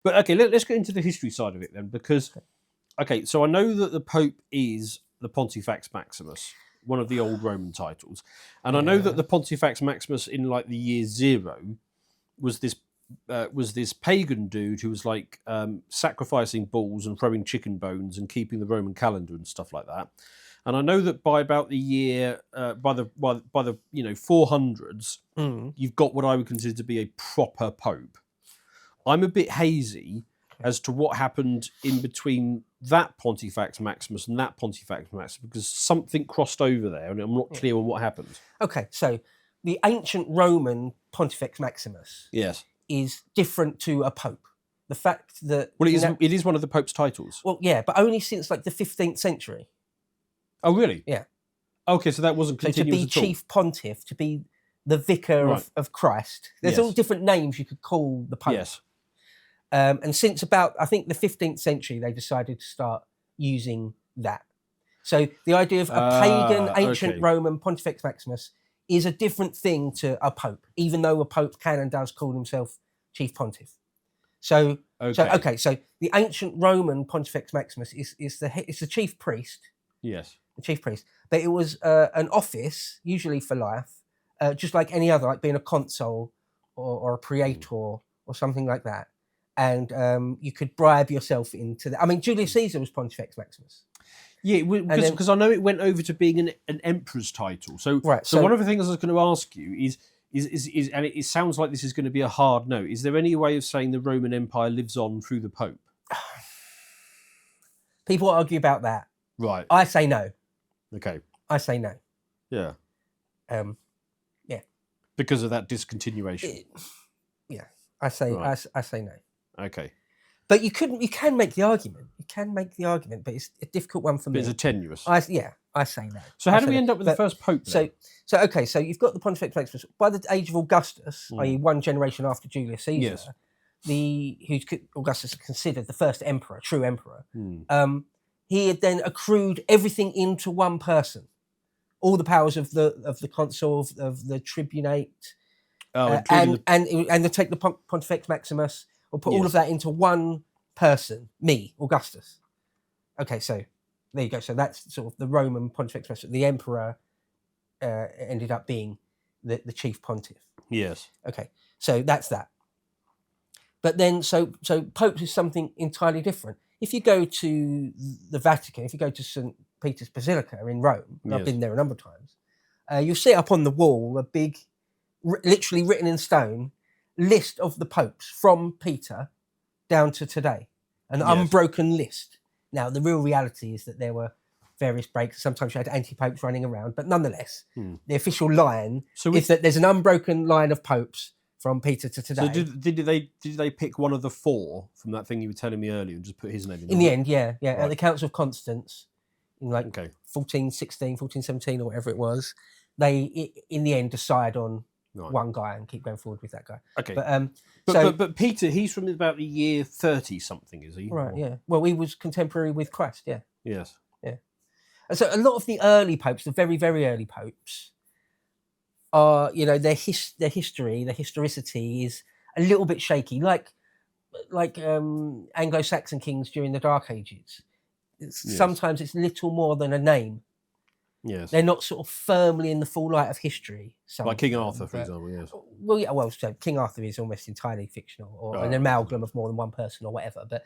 But okay, let's get into the history side of it then, because okay, so I know that the Pope is the Pontifex Maximus, one of the old Roman titles, and I know that the Pontifex Maximus in like the year 0 was this pagan dude who was like sacrificing bulls and throwing chicken bones and keeping the Roman calendar and stuff like that. And I know that by about the year by the 400s, you've got what I would consider to be a proper pope. I'm a bit hazy as to what happened in between that Pontifex Maximus and that Pontifex Maximus, because something crossed over there, and I'm not clear on what happened. Okay, so the ancient Roman Pontifex Maximus is different to a pope. The fact that it is one of the Pope's titles. Well, yeah, but only since like the 15th century. Oh, really? Yeah. Okay, so that wasn't continuous to be chief pontiff, to be the vicar of Christ. There's all different names you could call the Pope. Yes. And since about, I think, the 15th century, they decided to start using that. So the idea of a pagan, ancient Roman Pontifex Maximus is a different thing to a pope, even though a pope can and does call himself chief pontiff. So the ancient Roman Pontifex Maximus is the chief priest. Yes. The chief priest. But it was an office, usually for life, just like any other, like being a consul or a praetor or something like that. And you could bribe yourself into that. I mean, Julius Caesar was Pontifex Maximus. Yeah, because I know it went over to being an emperor's title. So one of the things I was going to ask you is and it sounds like this is going to be a hard no. Is there any way of saying the Roman Empire lives on through the Pope? People argue about that. Right. I say no. Okay. I say no. Yeah. Yeah. Because of that discontinuation. I say no. Okay. But you can make the argument. You can make the argument, but it's a difficult one for me. It's tenuous. I say no. So how do we end up with the first Pope then? So you've got the Pontifex Maximus. By the age of Augustus, i.e. one generation after Julius Caesar, Augustus is considered the first emperor, true emperor. He had then accrued everything into one person. All the powers of the consul, of the tribunate, and to take the Pontifex Maximus, or put all of that into one person, me, Augustus. Okay, so there you go. So that's sort of the Roman Pontifex Maximus. The emperor ended up being the chief pontiff. Yes. Okay, so that's that. But then, so Pope is something entirely different. If you go to the Vatican, if you go to St. Peter's Basilica in Rome, I've been there a number of times, you'll see up on the wall a big, literally written in stone, list of the popes from Peter down to today. An unbroken list. Now, the real reality is that there were various breaks. Sometimes you had anti-popes running around, but nonetheless, the official line is that there's an unbroken line of popes from Peter to today. So did they pick one of the 4 from that thing you were telling me earlier and just put his name in? In the end, yeah. Right. At the Council of Constance, in 1416, 1417 or whatever it was, they in the end decide on one guy and keep going forward with that guy. Okay. But Peter, he's from about the year 30 something, is he? Right. Yeah. Well, he was contemporary with Christ. Yeah. Yes. Yeah. And so a lot of the early popes, the very very early popes, are their history, their historicity is a little bit shaky, like Anglo-Saxon kings during the Dark Ages. Sometimes it's little more than a name. Yes. They're not sort of firmly in the full light of history. Like King Arthur, for example, yes. Well, so King Arthur is almost entirely fictional, or an amalgam of more than one person or whatever. But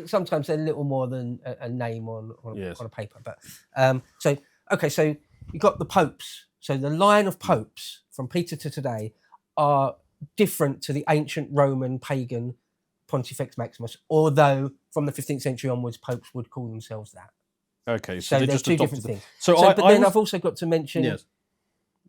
sometimes they're little more than a name on a paper. But so you've got the popes. So the line of popes from Peter to today are different to the ancient Roman pagan Pontifex Maximus, although from the 15th century onwards, popes would call themselves that. Okay, so there's two different things. But I've also got to mention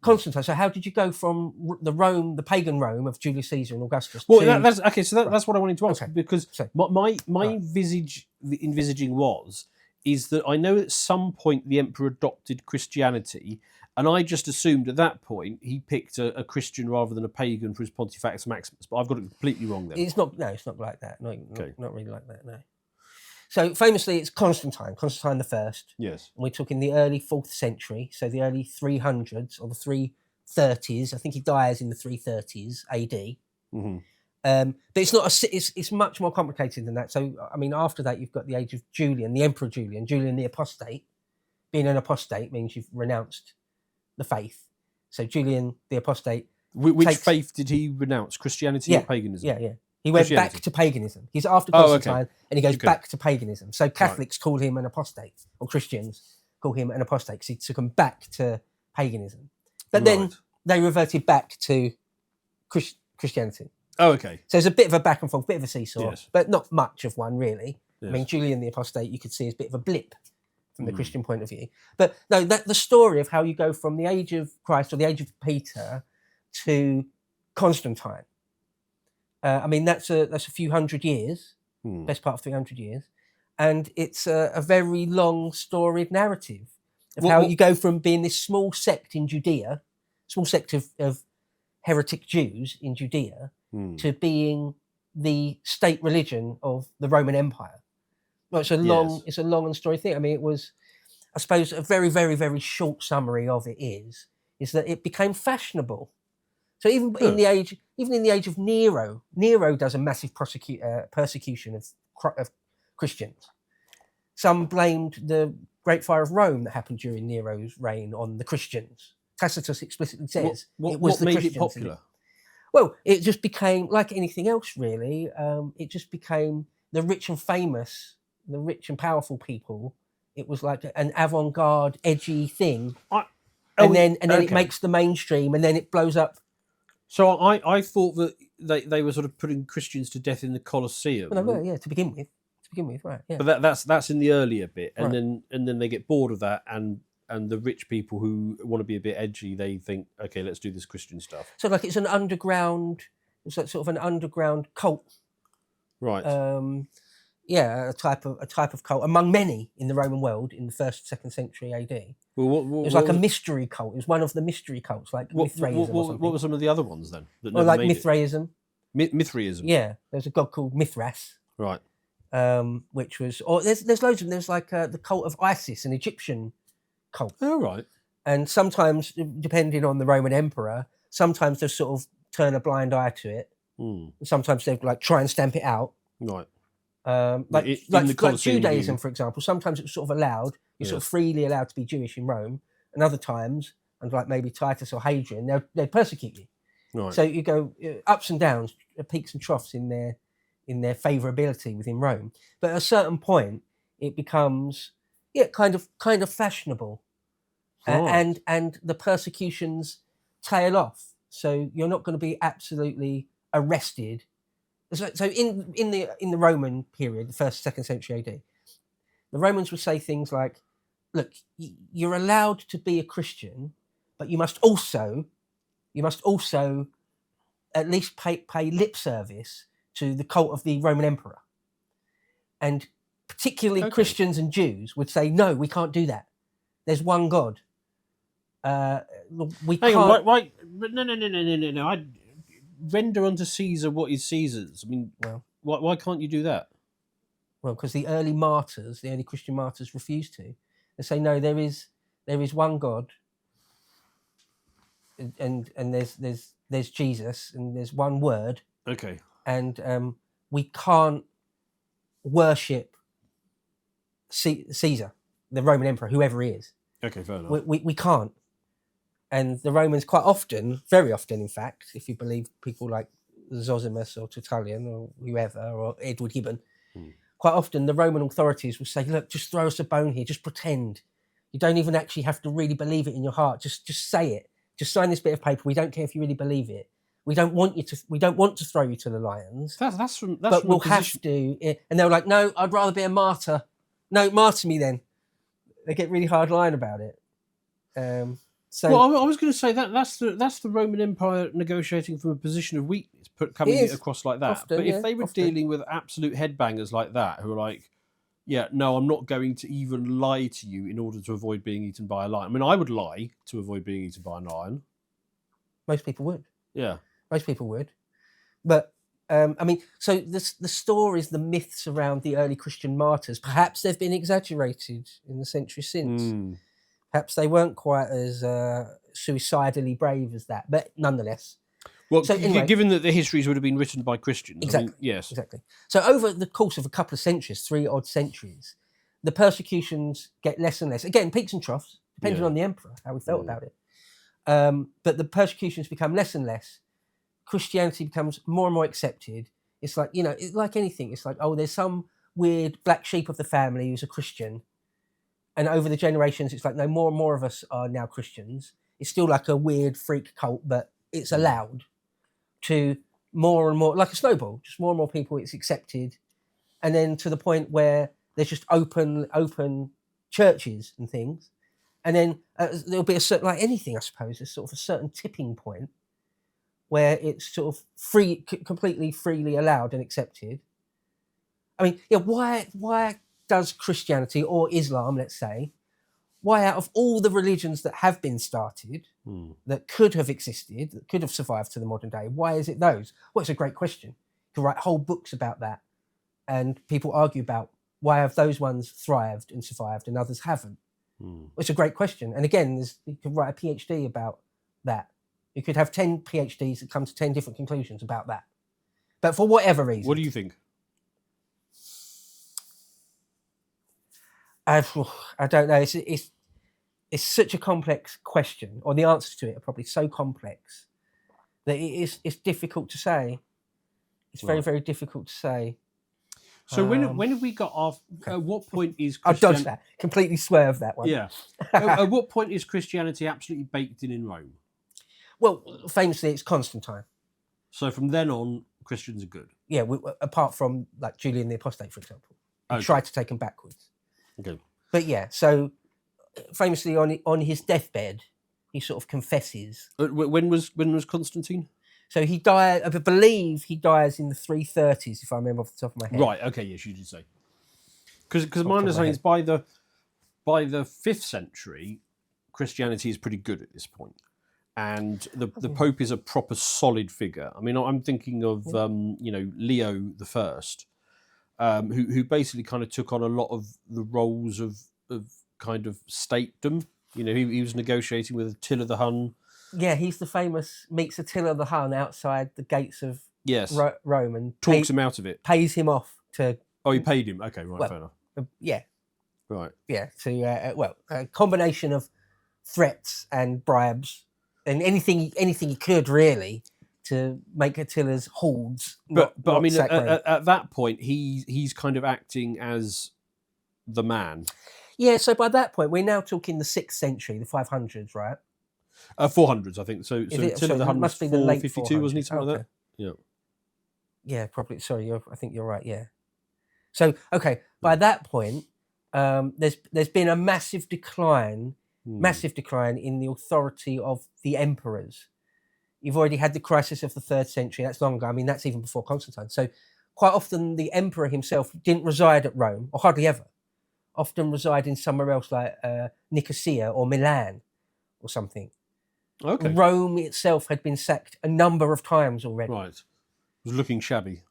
Constantine. So how did you go from the pagan Rome of Julius Caesar and Augustus? Well, that's okay. So that's what I wanted to ask, because my envisaging is that I know at some point the emperor adopted Christianity, and I just assumed at that point he picked a Christian rather than a pagan for his Pontifex Maximus. But I've got it completely wrong there. It's not like that. Not really like that. No. So famously, it's Constantine the First. Yes. And we're talking the early 4th century, so the early 300s or the 330s. I think he dies in the 330s AD. Mm-hmm. But it's not it's much more complicated than that. So I mean, after that, you've got the age of Julian, the Emperor Julian, Julian the Apostate. Being an apostate means you've renounced the faith. So Julian the Apostate. Which faith did he renounce? Christianity or paganism? Yeah. He went back to paganism. He's after Constantine, and he goes back to paganism. So Catholics call him an apostate, or Christians call him an apostate, because he took them back to paganism. But then they reverted back to Christianity. Oh, okay. So there's a bit of a back and forth, bit of a seesaw, but not much of one, really. Yes. I mean, Julian the Apostate, you could see as a bit of a blip from the Christian point of view. But no, the story of how you go from the age of Christ or the age of Peter to Constantine. I mean, that's a few hundred years, best part of 300 years. And it's a very long, storied narrative of how you go from being this small sect in Judea, small sect of heretic Jews in Judea, to being the state religion of the Roman Empire. Well, it's a long and storied thing. I mean, it was, I suppose, a very, very, very short summary of it is that it became fashionable. So even in the age of Nero does a massive persecution of Christians. Some blamed the Great Fire of Rome that happened during Nero's reign on the Christians. Tacitus explicitly says what made it popular? Well, it just became, like anything else, really. It just became the rich and famous, the rich and powerful people. It was like an avant-garde, edgy thing, and then it makes the mainstream, and then it blows up. So I thought that they were sort of putting Christians to death in the Colosseum. Well, no, yeah, to begin with, right? Yeah. But that's in the earlier bit, and then they get bored of that, and the rich people who want to be a bit edgy, they think, okay, let's do this Christian stuff. So like it's like sort of an underground cult, right? A type of cult among many in the Roman world in the 1st, 2nd century AD. Well, it was like a mystery cult. It was one of the mystery cults, like Mithraism. What were some of the other ones then? Like Mithraism. Mithraism. Yeah, there's a god called Mithras. Right. Which was, or there's loads of them. There's like the cult of Isis, an Egyptian cult. Oh, right. And sometimes, depending on the Roman emperor, sometimes they sort of turn a blind eye to it. Sometimes they like try and stamp it out. Right. Like Judaism, for example, sometimes it was sort of allowed. You're sort of freely allowed to be Jewish in Rome, and other times, and like maybe Titus or Hadrian, they'd persecute you. Right. So you go ups and downs, peaks and troughs in their favourability within Rome. But at a certain point, it becomes kind of fashionable, and the persecutions tail off. So you're not going to be absolutely arrested. So in the Roman period, the 1st, 2nd century AD, the Romans would say things like, "Look, you're allowed to be a Christian, but you must also at least pay lip service to the cult of the Roman emperor." And particularly Christians and Jews would say, "No, we can't do that. There's one God. We can't." On, right? But no. I render unto Caesar what is Caesar's. I mean, well, why can't you do that? Well, because the early Christian martyrs refused to. They say, no, there is one God, and there's Jesus, and there's one word. Okay. And we can't worship Caesar, the Roman emperor, whoever he is. Okay, fair enough. We can't. And the Romans quite often, very often in fact, if you believe people like Zosimus or Tertullian or whoever, or Edward Gibbon, quite often the Roman authorities will say, look, just throw us a bone here, just pretend. You don't even actually have to really believe it in your heart. Just say it. Just sign this bit of paper. We don't care if you really believe it. We don't want to throw you to the lions. But we'll have to. And they were like, no, I'd rather be a martyr. No, martyr me then. They get really hard line about it. Well, I was going to say that's the Roman Empire negotiating from a position of weakness, coming it across like that. Often, but if they were dealing with absolute headbangers like that, who are like, yeah, no, I'm not going to even lie to you in order to avoid being eaten by a lion. I mean, I would lie to avoid being eaten by a lion. Most people would. Yeah. Most people would. But, I mean, so the stories, the myths around the early Christian martyrs, perhaps they've been exaggerated in the century since. Perhaps they weren't quite as suicidally brave as that, but nonetheless. Well, So anyway, given that the histories would have been written by Christians, exactly, yes, exactly. So over the course of a couple of centuries, 3 odd centuries, the persecutions get less and less. Again, peaks and troughs, depending on the emperor, how he felt about it. But the persecutions become less and less. Christianity becomes more and more accepted. It's like, it's like anything. It's like, oh, there's some weird black sheep of the family who's a Christian. And over the generations, it's like, no, more and more of us are now Christians. It's still like a weird freak cult, but it's allowed to more and more, like a snowball, just more and more people, it's accepted. And then to the point where there's just open churches and things. And then there'll be a certain, like anything, I suppose, there's sort of a certain tipping point where it's sort of completely freely allowed and accepted. I mean, why does Christianity or Islam, let's say, why out of all the religions that have been started, that could have existed, that could have survived to the modern day, why is it those? Well, it's a great question. You can write whole books about that. And people argue about why have those ones thrived and survived and others haven't. Well, it's a great question. And again, you could write a PhD about that. You could have 10 PhDs that come to 10 different conclusions about that. But for whatever reason. What do you think? I don't know. It's such a complex question, or the answers to it are probably so complex that it's difficult to say. It's very, very difficult to say. So when have we got off? At what point is I've dodged that. Completely swerve that one. Yeah. At what point is Christianity absolutely baked in Rome? Well, famously, it's Constantine. So from then on, Christians are good. Yeah, apart from like Julian the Apostate, for example, he tried to take them backwards. Okay. But yeah, so famously on his deathbed, he sort of confesses. When was Constantine? So he died. I believe he dies in the 330s, if I remember off the top of my head. Right. Okay. Yes, you did say. Because my understanding is by the 5th century, Christianity is pretty good at this point, and the Pope is a proper solid figure. I mean, I'm thinking of Leo the First, who basically kind of took on a lot of the roles of kind of statedom. He was negotiating with Attila the Hun. Yeah, he's the famous meets Attila the Hun outside the gates of Rome and talks him out of it. Pays him off to. Oh, he paid him. Okay, right, fair enough. Yeah. Right. Yeah. To a combination of threats and bribes and anything he could really to make Attila's hordes. But I mean, at that point, he's kind of acting as the man. Yeah. So by that point, we're now talking the 6th century, the 500s, right? 400s, I think. So Attila the Hun must be the late 452, wasn't he? Something like that. Yeah. Yeah, probably. Sorry, I think you're right. Yeah. So by that point, there's been a massive decline in the authority of the emperors. You've already had the crisis of the 3rd century. That's longer. I mean, that's even before Constantine. So quite often the emperor himself didn't reside at Rome, or hardly ever. Often reside in somewhere else like Nicosia or Milan or something. Okay. Rome itself had been sacked a number of times already. Right. It was looking shabby.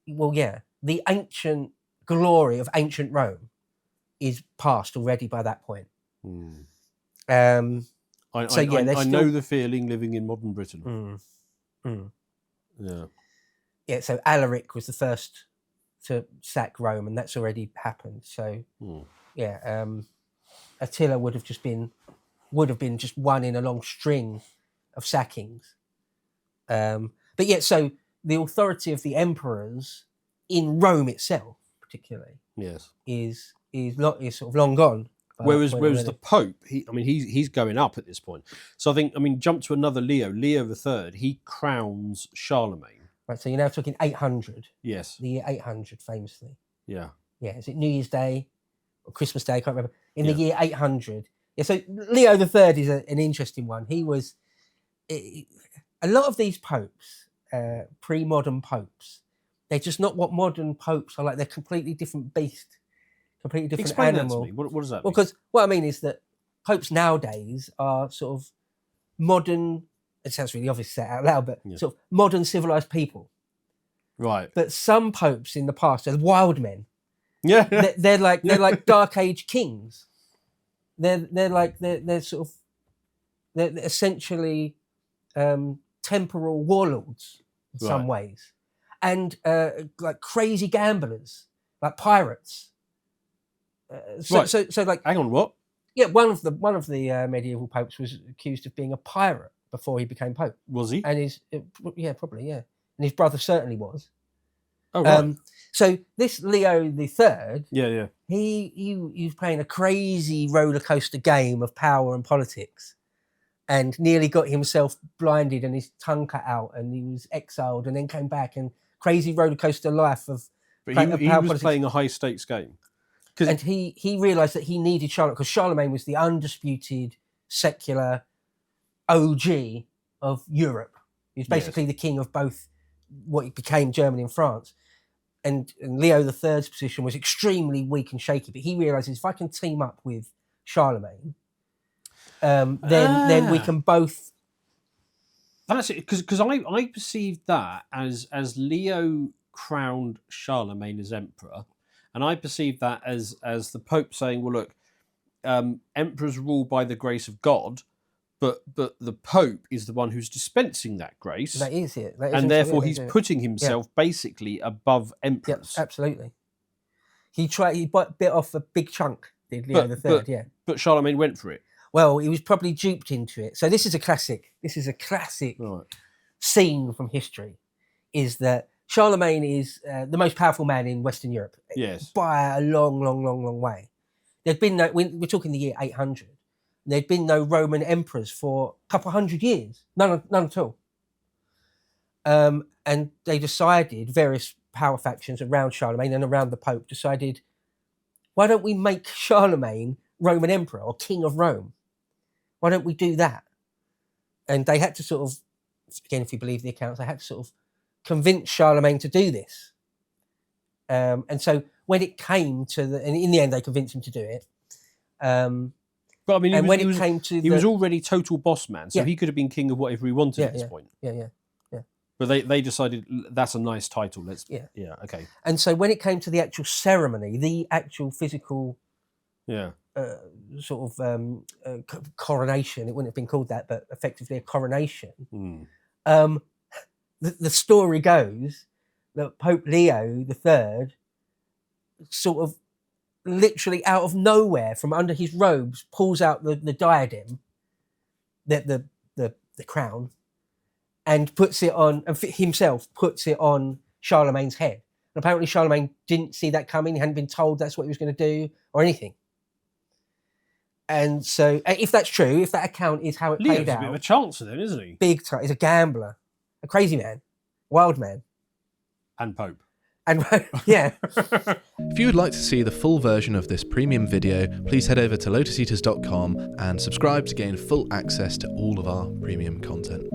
Well, yeah. The ancient glory of ancient Rome is past already by that point. I know the feeling living in modern Britain. Yeah. Yeah, so Alaric was the first to sack Rome, and that's already happened. So, Attila would have been just one in a long string of sackings. But yeah, so the authority of the emperors in Rome itself, particularly, is sort of long gone. Whereas the Pope, he's going up at this point. So I think, jump to another Leo III. He crowns Charlemagne. Right. So you're now talking 800. Yes. The year 800, famously. Yeah. Yeah. Is it New Year's Day or Christmas Day? I can't remember. In the year 800. Yeah. So Leo III is an interesting one. He was a lot of these popes, pre-modern popes. They're just not what modern popes are like. They're completely different beast. Completely different Explain animal. That to me. What does that mean? Well, because what I mean is that popes nowadays are sort of modern. It sounds really obvious to say it out loud, but sort of modern civilized people. Right. But some popes in the past are wild men. Yeah. They're like Dark Age kings. They're essentially temporal warlords in some ways, and like crazy gamblers, like pirates. So like, hang on, what? Yeah, one of the medieval popes was accused of being a pirate before he became pope. Was he? And probably, yeah. And his brother certainly was. Oh, right. So this Leo the Third, yeah, he was playing a crazy roller coaster game of power and politics, and nearly got himself blinded and his tongue cut out, and he was exiled and then came back, and crazy roller coaster life of. But he was politics. Playing a high stakes game. And he realised that he needed Charlemagne, because Charlemagne was the undisputed secular OG of Europe. He was basically the king of both what became Germany and France. And Leo III's position was extremely weak and shaky. But he realises, if I can team up with Charlemagne, then we can both. That's it, because I perceived that as Leo crowned Charlemagne as emperor, and I perceived that as the Pope saying, "Well, look, emperors rule by the grace of God, but the Pope is the one who's dispensing that grace. That is it, and therefore he's putting himself basically above emperors." Yep, absolutely. He bit off a big chunk. Did Leo III? But Charlemagne went for it. Well, he was probably duped into it. So this is a classic. Scene from history. Is that Charlemagne is the most powerful man in Western Europe. Yes, by a long way. There'd been no. We're talking the year 800. There'd been no Roman emperors for a couple of hundred years. None at all. And they decided, various power factions around Charlemagne and around the Pope decided, why don't we make Charlemagne Roman emperor or king of Rome? Why don't we do that? And they had to sort of, again, if you believe the accounts, they had to sort of convince Charlemagne to do this. And so when it came to and in the end they convinced him to do it. But I mean, he was already total boss man, so he could have been king of whatever he wanted at this point. Yeah. But they decided that's a nice title. Okay. And so when it came to the actual ceremony, the actual physical, sort of coronation, it wouldn't have been called that, but effectively a coronation. The story goes that Pope Leo III sort of literally out of nowhere from under his robes pulls out the diadem, the crown, and puts it on, and himself puts it on Charlemagne's head. And apparently Charlemagne didn't see that coming. He hadn't been told that's what he was going to do or anything. And so if that's true, if that account is how it played out, a bit of a chancer then, isn't he? Big time. He's a gambler, a crazy man, wild man. And Pope. And yeah. If you would like to see the full version of this premium video, please head over to lotuseaters.com and subscribe to gain full access to all of our premium content.